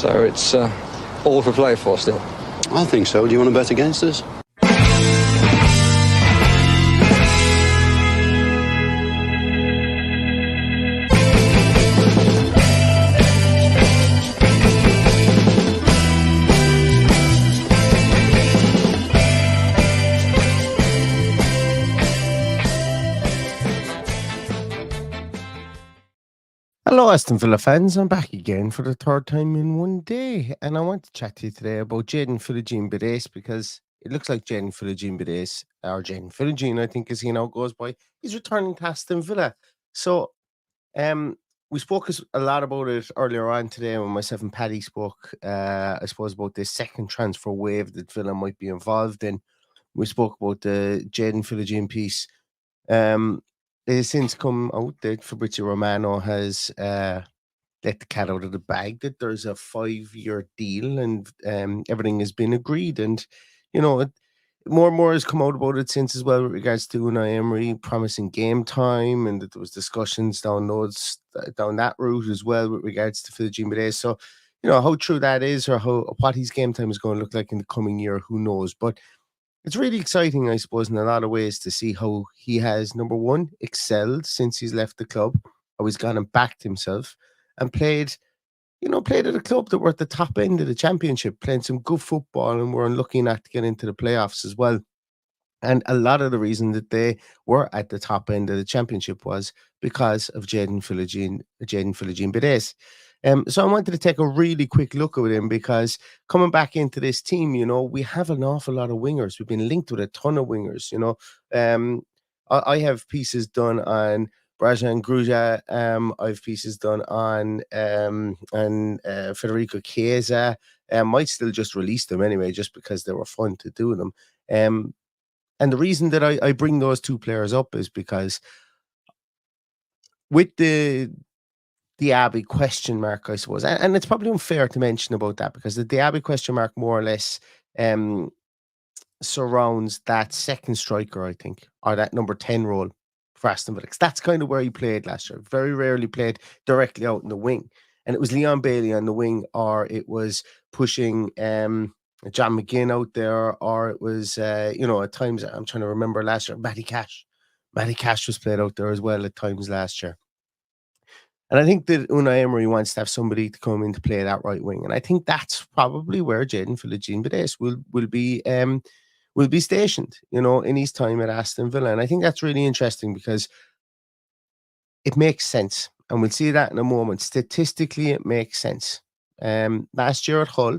So it's all to play for still. I think so. Do you want to bet against us? Hello, Aston Villa fans. I'm back again for the third time in one day, and I want to chat to you today about Jaden Philogene because it looks like Jaden Philogene or Jaden Philogene, I think, as he now goes by, he's returning to Aston Villa. So, we spoke a lot about it earlier on today when myself and Paddy spoke, I suppose, about this second transfer wave that Villa might be involved in. We spoke about the Jaden Philogene piece. It has since come out that Fabrizio Romano has let the cat out of the bag, that there's a 5-year deal and everything has been agreed. And, more and more has come out about it since as well with regards to Unai Emery promising game time, and that there was discussions down that route as well with regards to Philogene. So, how true that is or what his game time is going to look like in the coming year, who knows? But it's really exciting, I suppose, in a lot of ways to see how he has, number one, excelled since he's left the club, how he's gone and backed himself and played at a club that were at the top end of the championship, playing some good football and were unlucky not to get into the playoffs as well. And a lot of the reason that they were at the top end of the championship was because of Jaden Philogene Bides. So I wanted to take a really quick look at him because coming back into this team, we have an awful lot of wingers. We've been linked with a ton of wingers, I have pieces done on Brajan Gruja. I have pieces done on Federico Chiesa. Might still just release them anyway, just because they were fun to do them. And the reason that I bring those two players up is because with the Diaby question mark, I suppose, and it's probably unfair to mention about that because the Diaby question mark more or less surrounds that second striker, I think, or that number 10 role for Aston Villa. That's kind of where he played last year. Very rarely played directly out in the wing. And it was Leon Bailey on the wing, or it was pushing John McGinn out there, or it was, at times, I'm trying to remember last year, Matty Cash. Matty Cash was played out there as well at times last year. And I think that Unai Emery wants to have somebody to come in to play that right wing. And I think that's probably where Jaden Philogene Bides will be stationed, in his time at Aston Villa. And I think that's really interesting because it makes sense. And we'll see that in a moment. Statistically, it makes sense. Last year at Hull,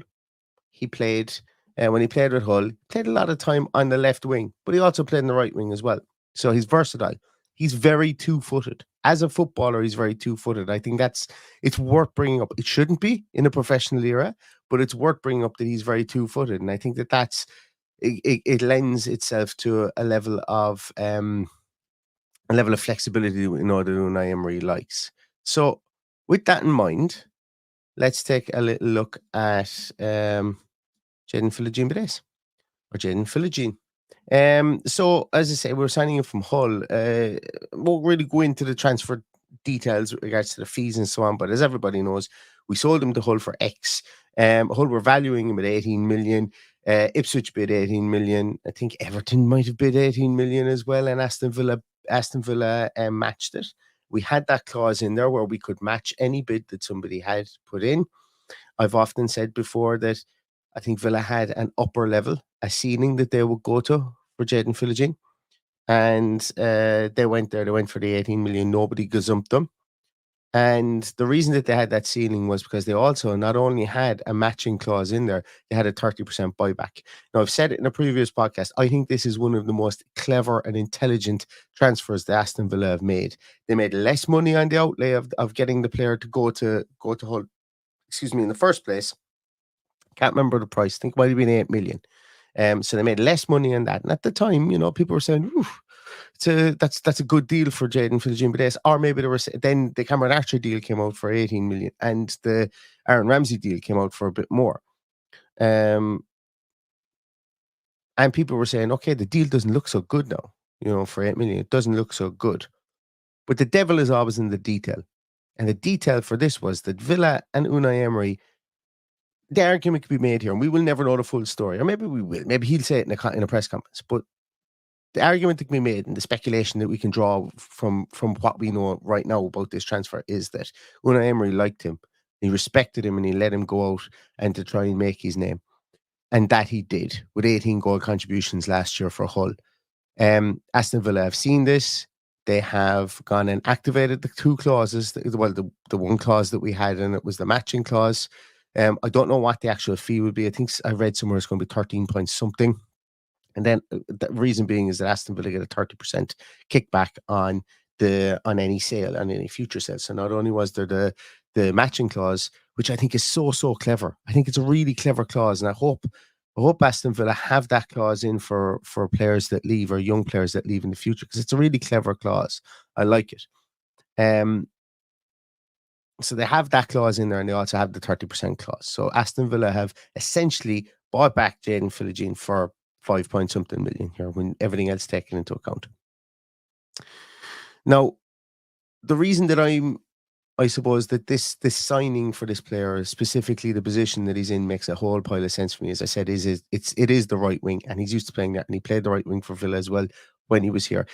he played, when he played with Hull, played a lot of time on the left wing, but he also played in the right wing as well. So he's versatile. He's very two-footed. As a footballer, he's very two-footed. I think it's worth bringing up. It shouldn't be in a professional era, but it's worth bringing up that he's very two-footed. And I think that it lends itself to a level of flexibility in order that Unai Emery likes. So with that in mind, let's take a little look at Jaden Philogene Bides, or Jaden Philogene. So as I say, we're signing him from Hull. Won't really go into the transfer details with regards to the fees and so on, but as everybody knows, we sold him to Hull for X. Hull were valuing him at 18 million. Ipswich bid 18 million. I think Everton might have bid 18 million as well, and Aston Villa matched it. We had that clause in there where we could match any bid that somebody had put in. I've often said before that I think Villa had an upper level, a ceiling that they would go to for Jaden Philogene. And they went there. They went for the 18 million. Nobody gazumped them. And the reason that they had that ceiling was because they also not only had a matching clause in there, they had a 30% buyback. Now, I've said it in a previous podcast. I think this is one of the most clever and intelligent transfers that Aston Villa have made. They made less money on the outlay of getting the player to go to Hull, in the first place. Can't remember the price. I think it might have been 8 million. So they made less money on that. And at the time, people were saying, that's a good deal for Jaden Philogene Bides. Or maybe then the Cameron Archer deal came out for 18 million and the Aaron Ramsey deal came out for a bit more. And people were saying, okay, the deal doesn't look so good now, for 8 million. It doesn't look so good. But the devil is always in the detail. And the detail for this was that Villa and Unai Emery the argument could be made here, and we will never know the full story, or maybe we will. Maybe he'll say it in a press conference. But the argument that can be made and the speculation that we can draw from what we know right now about this transfer is that Unai Emery liked him, he respected him, and he let him go out and to try and make his name. And that he did with 18 goal contributions last year for Hull. Aston Villa have seen this. They have gone and activated the two clauses. The one clause that we had, and it was the matching clause. I don't know what the actual fee would be. I think I read somewhere it's going to be 13 points something. And then the reason being is that Aston Villa get a 30% kickback on any sale, on any future sale. So not only was there the matching clause, which I think is so clever. I think it's a really clever clause, and I hope Aston Villa have that clause in for players that leave or young players that leave in the future, because it's a really clever clause. I like it. So they have that clause in there, and they also have the 30% clause. So Aston Villa have essentially bought back Jaden Philogene for 5 point something million here, when everything else taken into account. Now, the reason that I suppose that this signing for this player, specifically the position that he's in, makes a whole pile of sense for me. As I said, it is the right wing, and he's used to playing that, and he played the right wing for Villa as well when he was here.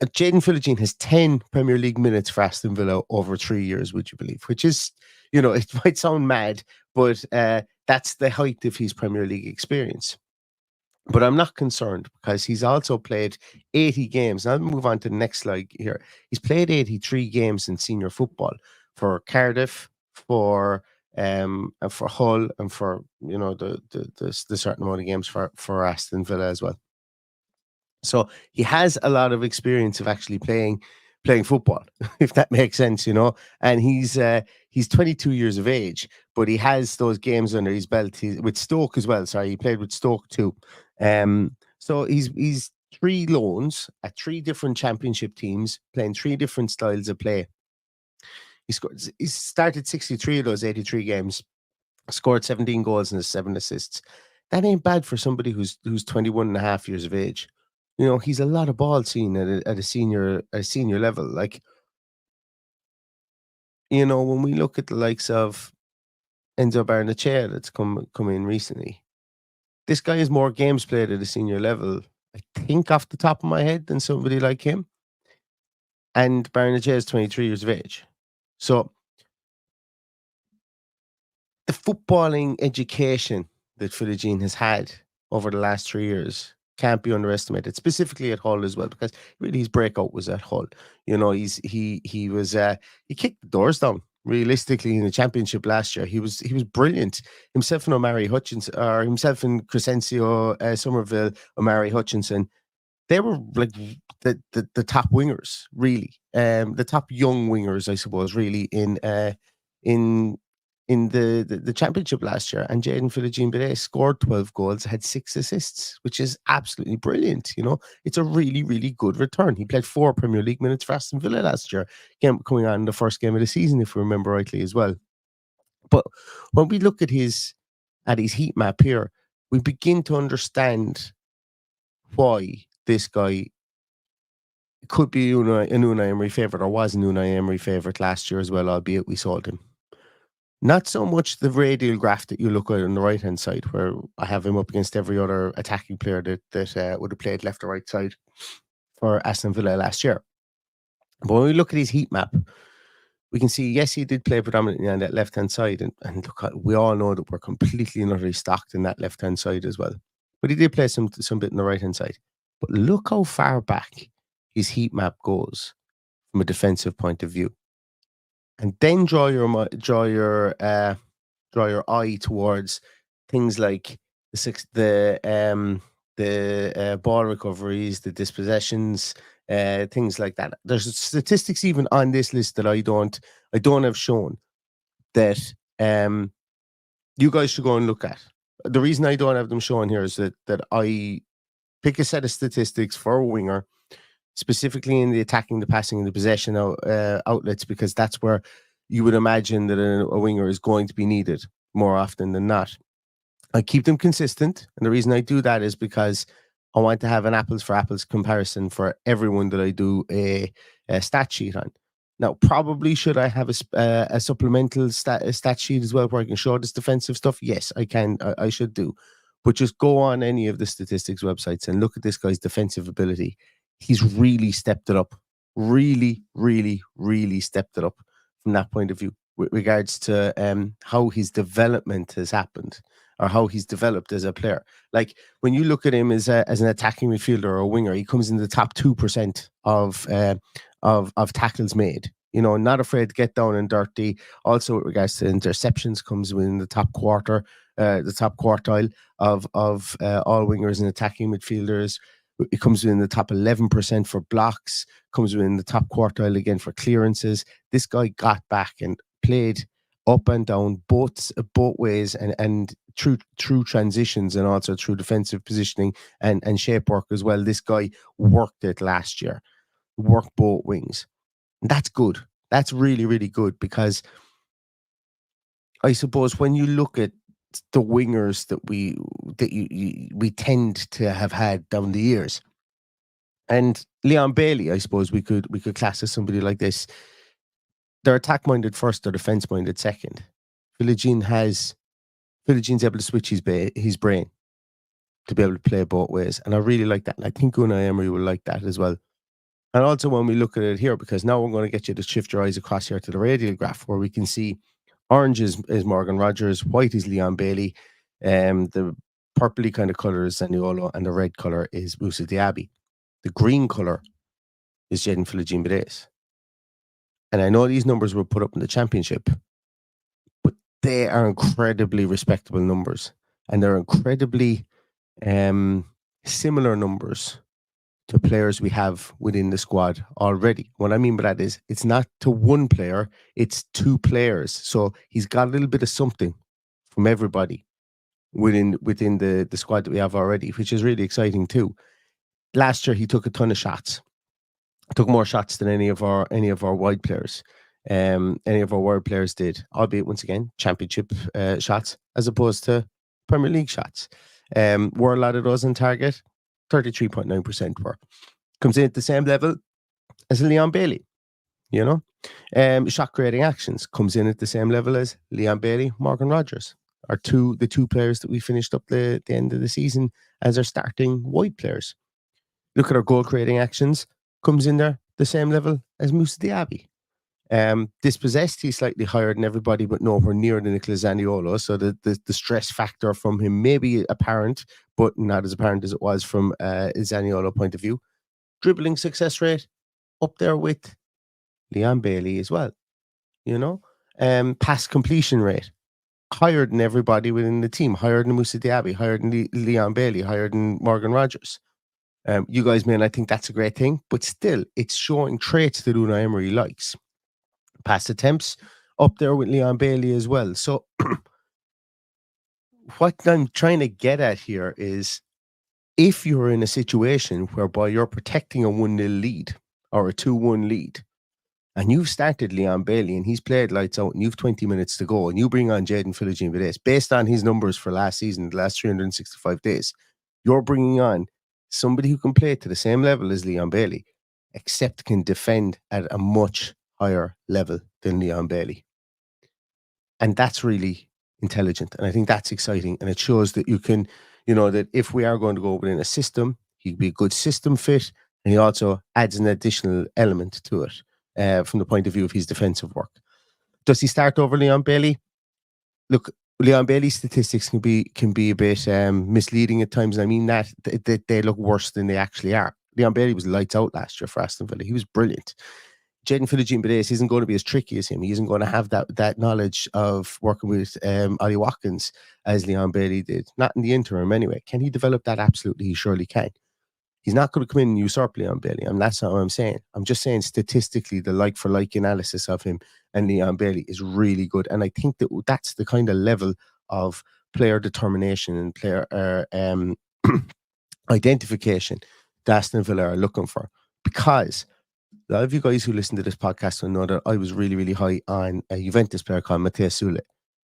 Jaden Philogene has 10 Premier League minutes for Aston Villa over 3 years, would you believe? Which is, it might sound mad, but that's the height of his Premier League experience. But I'm not concerned, because he's also played 80 games. Now I'll move on to the next slide here. He's played 83 games in senior football for Cardiff, for Hull, and for the certain amount of games for Aston Villa as well. So he has a lot of experience of actually playing football, if that makes sense, And he's 22 years of age, but he has those games under his belt. With Stoke as well. Sorry, he played with Stoke too. So he's 3 loans at 3 different championship teams, playing 3 different styles of play. He started 63 of those 83 games, scored 17 goals and 7 assists. That ain't bad for somebody who's 21 and a half years of age. He's a lot of ball seen at a senior level. Like, when we look at the likes of Enzo Barnechea that's come in recently, this guy has more games played at a senior level, I think, off the top of my head, than somebody like him. And Barnechea is 23 years of age. So the footballing education that Philogene has had over the last 3 years can't be underestimated, specifically at Hull as well, because really his breakout was at Hull. He kicked the doors down realistically in the championship last year. He was brilliant. Himself and Omari Hutchinson, or himself and Crescencio Somerville, Omari Hutchinson, they were like the top wingers, really. The top young wingers, I suppose, really in the championship last year. And Jaden Philogene scored 12 goals, had 6 assists, which is absolutely brilliant. It's a really, really good return. He played 4 Premier League minutes for Aston Villa last year, coming on the first game of the season, if we remember rightly as well. But when we look at his heat map here, we begin to understand why this guy could be an Unai Emery favourite, or was an Unai Emery favourite last year as well, albeit we sold him. Not so much the radial graph that you look at on the right-hand side, where I have him up against every other attacking player that would have played left or right side for Aston Villa last year. But when we look at his heat map, we can see, yes, he did play predominantly on that left-hand side. And look, we all know that we're completely and utterly stocked in that left-hand side as well. But he did play some bit on the right-hand side. But look how far back his heat map goes from a defensive point of view. And then draw your eye towards things like the ball recoveries, the dispossessions, things like that. There's statistics even on this list that I don't have shown that you guys should go and look at. The reason I don't have them shown here is that I pick a set of statistics for a winger, specifically in the attacking, the passing, and the possession outlets, because that's where you would imagine that a winger is going to be needed more often than not. I keep them consistent, and the reason I do that is because I want to have an apples for apples comparison for everyone that I do a stat sheet on. Now, probably should I have a supplemental stat sheet as well where I can show this defensive stuff? Yes, I can. I should do. But just go on any of the statistics websites and look at this guy's defensive ability. He's really stepped it up. Really, really, really stepped it up from that point of view with regards to how his development has happened or how he's developed as a player. Like when you look at him as an attacking midfielder or a winger, he comes in the top 2% of tackles made. You know, not afraid to get down and dirty. Also, with regards to interceptions, comes within the top quartile of all wingers and attacking midfielders. It comes within the top 11% for blocks. Comes within the top quartile again for clearances. This guy got back and played up and down both ways and through transitions and also through defensive positioning and shape work as well. This guy worked it last year. Work both wings. And that's good. That's really, really good because I suppose when you look at the wingers that we tend to have had down the years, and Leon Bailey, I suppose we could class as somebody like this. They're attack minded first, they're defense minded second. Philogene's able to switch his brain to be able to play both ways, and I really like that. And I think Unai Emery will like that as well. And also when we look at it here, because now we're going to get you to shift your eyes across here to the radial graph where we can see orange is Morgan Rogers, white is Leon Bailey, the purpley kind of colour is Zaniolo, and the red colour is Moussa Diaby. The green colour is Jaden Philogene. And I know these numbers were put up in the championship, but they are incredibly respectable numbers. And they're incredibly similar numbers to players we have within the squad already. What I mean by that is it's not to one player, it's two players. So he's got a little bit of something from everybody within the squad that we have already, which is really exciting too. Last year he took a ton of shots. Took more shots than any of our wide players. Any of our wide players did, albeit once again, championship shots as opposed to Premier League shots. Were a lot of those on target? 33.9% were. Comes in at the same level as Leon Bailey, you know. Shot creating actions comes in at the same level as Leon Bailey, Morgan Rogers are the two players that we finished up the end of the season as our starting wide players. Look at our goal creating actions, comes in there the same level as Moussa Diaby. Dispossessed, he's slightly higher than everybody, but nowhere near the Nicola Zaniolo. So the stress factor from him may be apparent, but not as apparent as it was from a Zaniolo point of view. Dribbling success rate up there with Leon Bailey as well. You know, pass completion rate higher than everybody within the team, higher than Moussa Diaby, higher than Leon Bailey, higher than Morgan Rogers. You guys may not think that's a great thing, but still, it's showing traits that Unai Emery likes. Pass attempts up there with Leon Bailey as well. So what I'm trying to get at here is if you're in a situation whereby you're protecting a 1-0 lead or a 2-1 lead, and you've started Leon Bailey and he's played lights out and you've 20 minutes to go and you bring on Jaden Philogene based on his numbers for last season, the last 365 days, you're bringing on somebody who can play to the same level as Leon Bailey, except can defend at a much higher level than Leon Bailey. And that's really intelligent. And I think that's exciting. And it shows that you can, you know, that if we are going to go within a system, he'd be a good system fit. And he also adds an additional element to it from the point of view of his defensive work. Does he start over Leon Bailey? Look, Leon Bailey's statistics can be a bit misleading at times. I mean that they look worse than they actually are. Leon Bailey was lights out last year for Aston Villa. He was brilliant. Jaden Philogene isn't going to be as tricky as him. He isn't going to have that knowledge of working with Ollie Watkins as Leon Bailey did. Not in the interim anyway. Can he develop that? Absolutely, he surely can. He's not going to come in and usurp Leon Bailey. And that's not what I'm saying. I'm just saying statistically, the like-for-like analysis of him and Leon Bailey is really good. And I think that that's the kind of level of player determination and player identification that Aston Villa are looking for. Because a lot of you guys who listen to this podcast will know that I was really, really high on a Juventus player called Matteo Sule.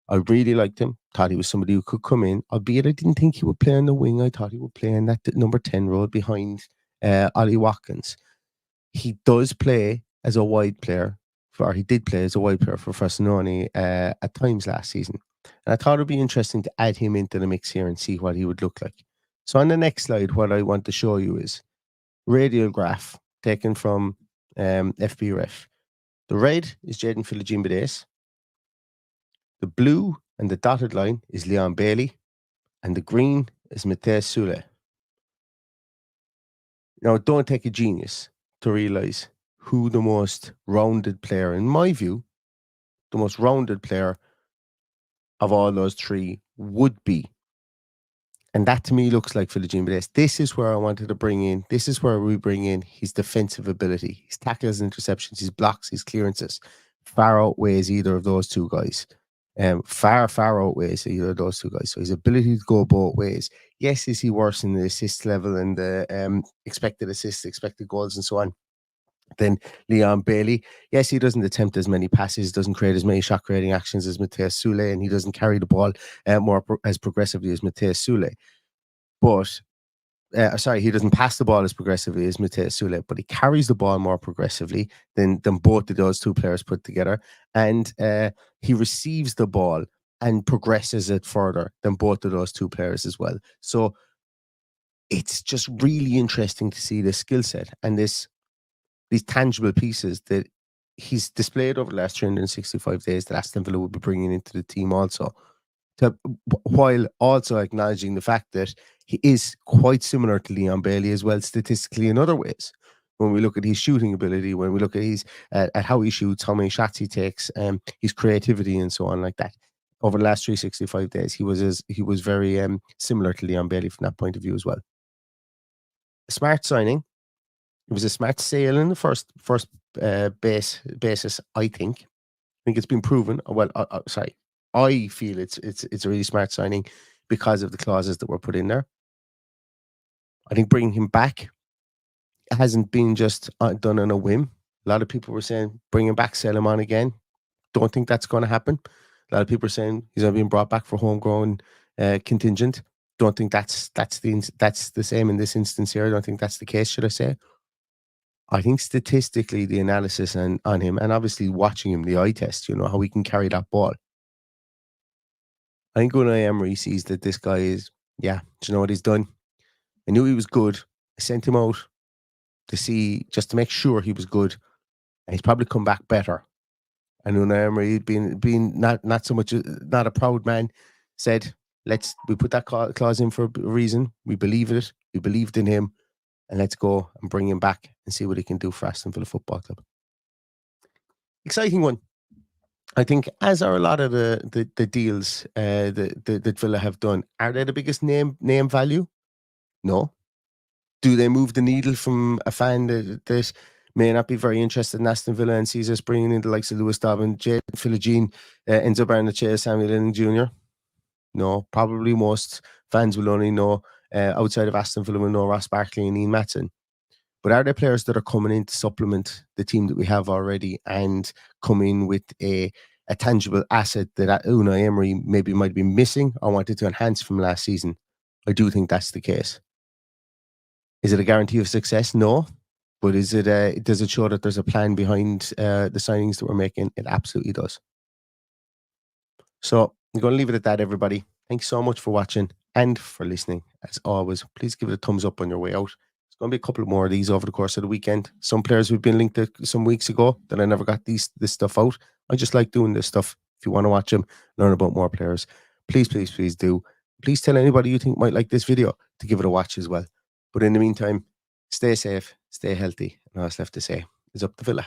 I really liked him. Thought he was somebody who could come in, albeit I didn't think he would play on the wing. I thought he would play in that number 10 role behind Ollie Watkins. He does play as a wide player or he did play as a wide player for Frosinone at times last season. And I thought it would be interesting to add him into the mix here and see what he would look like. So on the next slide, what I want to show you is radial graph taken from FBref. The red is Jaden Philogene Bidace. The blue and the dotted line is Leon Bailey. And the green is Matthias Sule. Now, don't take a genius to realize who the most rounded player, in my view, the most rounded player of all those three would be. And that to me looks like Philogene Bidace. This is where I wanted to bring in, this is where we bring in his defensive ability, his tackles, interceptions, his blocks, his clearances. Far outweighs either of those two guys. Far outweighs either of those two guys. So his ability to go both ways. Yes, is he worse in the assist level and the expected assists, expected goals, and so on than Leon Bailey? Yes, he doesn't attempt as many passes, doesn't create as many shot creating actions as Matthias Sule, and he doesn't carry the ball as progressively as Matthias Sule. But he doesn't pass the ball as progressively as Matthias Sule, but he carries the ball more progressively than both of those two players put together. And he receives the ball and progresses it further than both of those two players as well. So it's just really interesting to see this skill set and these tangible pieces that he's displayed over the last 365 days that Aston Villa will be bringing into the team also. While also acknowledging the fact that he is quite similar to Leon Bailey as well statistically in other ways. When we look at his shooting ability, when we look at his at how he shoots, how many shots he takes, his creativity and so on like that. Over the last 365 days, he was very similar to Leon Bailey from that point of view as well. A smart signing. It was a smart sale in the first basis, I think. I think it's been proven. Well, I feel it's a really smart signing because of the clauses that were put in there. I think bringing him back hasn't been just done on a whim. A lot of people were saying, bring him back, sell him on again. Don't think that's going to happen. A lot of people are saying he's being brought back for homegrown contingent. Don't think that's the same in this instance here. I don't think that's the case, should I say. I think statistically, the analysis on him, and obviously watching him, the eye test, how he can carry that ball. I think Unai Emery sees that this guy is, do you know what he's done? I knew he was good. I sent him out just to make sure he was good. And he's probably come back better. And Unai Emery, being not so much, not a proud man, said, we put that clause in for a reason. We believe it. We believed in him. And let's go and bring him back and see what he can do for Aston Villa Football Club. Exciting one. I think, as are a lot of the deals that Villa have done. Are they the biggest name value? No. Do they move the needle from a fan that may not be very interested in Aston Villa and sees us bringing in the likes of Lewis Dobbin, Jaden Philogene, Enzo Barnechea, Samuel Lennon Jr.? No. Probably most fans will only know, outside of Aston Villa, will know Ross Barkley and Ian Matson. But are there players that are coming in to supplement the team that we have already and come in with a tangible asset that Unai Emery might be missing or wanted to enhance from last season? I do think that's the case. Is it a guarantee of success? No. But does it show that there's a plan behind the signings that we're making? It absolutely does. So I'm going to leave it at that, everybody. Thanks so much for watching and for listening. As always, please give it a thumbs up on your way out. There's going to be a couple more of these over the course of the weekend. Some players we've been linked to some weeks ago that I never got this stuff out. I just like doing this stuff. If you want to watch them, learn about more players, please do. Please tell anybody you think might like this video to give it a watch as well. But in the meantime, stay safe, stay healthy, and all that's left to say is up to Villa.